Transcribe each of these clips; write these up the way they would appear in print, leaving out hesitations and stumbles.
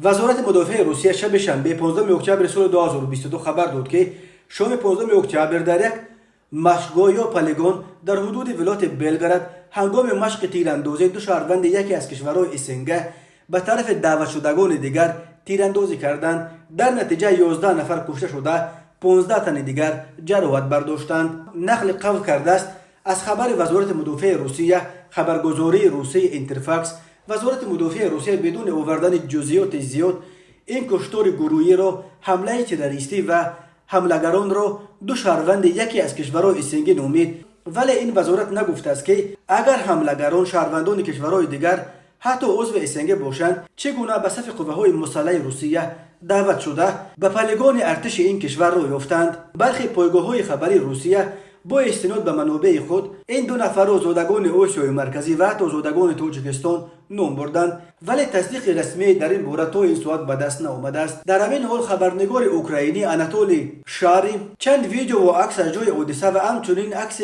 وزارت مدافع روسیه شب شنبه 15 اکتبر سال 2022 خبر داد که شام 15 اکتبر در یک مشقگاه یا پلیگون در حدود ولایت بلگراد هنگام مشق تیراندازی دو شهروند یکی از کشورهای اسنگه به طرف دعوت شدگان دیگر تیراندازی کردند. در نتیجه 11 نفر کشته شده، 15 تن دیگر جراحت برداشتند. نقل قول کرده است از خبر وزارت مدافع روسیه خبرگزاری روسیه اینترفاکس. وزارت مدافع روسیه بدون آوردن جزئیات زیاد این کشتار گروهی را حمله تروریستی و حملگران را دو شهروند یکی از کشورهای اسنگی نامید، ولی این وزارت نگفته است که اگر حملگران شهروندان کشورهای دیگر حتی عضو اسنگی باشند چگونه به صف قوه‌های مسلح روسیه دعوت شده به پلیگون ارتش این کشور را یافتند. برخی پایگاه‌های خبری روسیه با استناد به منابع خود این دو نفر را زادگان آسیای مرکزی و حتی زادگان تاجیکستان نام بردند، ولی تصدیق رسمی در این باره تا این ساعت به دست نآمده است. در همین حال خبرنگار اوکراینی آناتولی شاری چند ویدیو و عکس از جای حادثه و همچنین عکس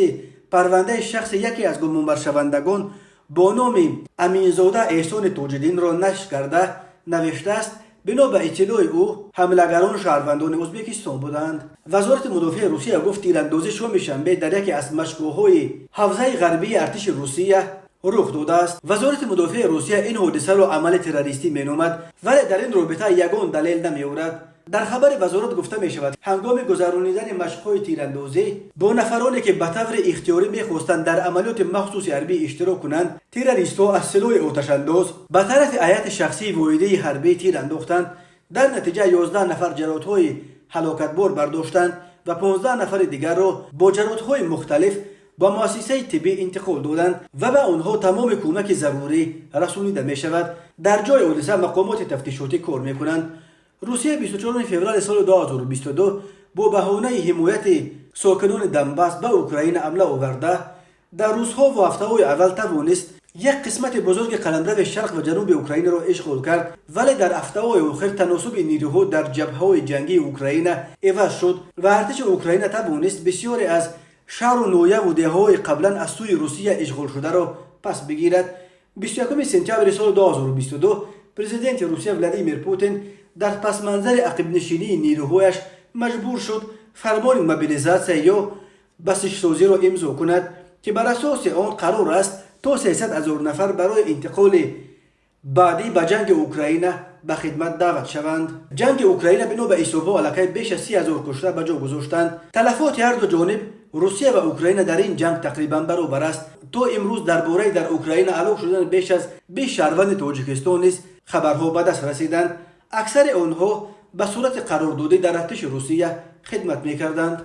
پرونده شخص یکی از گمانبر شوندگان با نام امینزاده احسان تاج‌الدین را نشر کرده نوشته است بنا به اطلاع او حملگران شهروندان ازبکستان بودند. وزارت مدافع روسیه گفت تیراندازی شام شنبه در یکی از مشقگاه‌های حوزه غربی ارتش روسیه رخ داده است. وزارت مدافع روسیه این حادثه را عمل تروریستی مینامد، ولی در این رابطه یگان دلیل نمی‌آورد. در خبر وزارت گفته می شود هنگام گذرانیدن مشق‌های تیراندازی با نفرانی که به طور اختیاری می‌خواستند در عملیات مخصوص حربی اشتراک کنند، تروریست‌ها از سلاح آتش‌انداز به طرف هیئت شخصی واحده حربی تیر انداختند. در نتیجه 11 نفر جراحت‌های هلاکتبار برداشتند و 15 نفر دیگر را با جراحت‌های مختلف با مؤسسه طبی انتقال دادند و به آنها تمام کمک ضروری رسانیده می شود. در جای حادثه مقامات تفتیشاتی کار می‌کنند. روسیه 24 فوریه سال 2022 با بهانه حمایت ساکنان دنباس به اوکراین حمله آورده در روزها و هفته‌های اول توانست یک قسمت بزرگ قلمرو شرق و جنوب اوکراین را اشغال کرد، ولی در هفته‌های آخر تناسب نیروها در جبهه‌های جنگی اوکراین عوض شد و ارتش اوکراین توانست بسیاری از شهر و نویه و دهه‌های قبلا از سوی روسیه اشغال شده را پس بگیرد. 21 سپتامبر سال 2022 پرزیدنت روسیه ولادیمیر پوتین در پس منظر عقب نشینی نیروهایش مجبور شد فرمان موبیلیزاسیون یا بسیجسازی را امضا کند که بر اساس آن قرار است تا 300,000 نفر برای انتقال بعدی به جنگ اوکراین به خدمت دعوت شوند. جنگ اوکراین بنا به حساب‌ها علاقه بیش از 30,000 کشته به جا گذاشتند. تلفات هر دو جانب روسیه و اوکراین در این جنگ تقریبا برابر است. تا امروز درباره در اوکراین هلاک شدن بیش از 20 شهروند تاجیکستان نیز خبرها به دست رسیدند. اکثر آنها به صورت قراردادی در ارتش روسیه خدمت می‌کردند.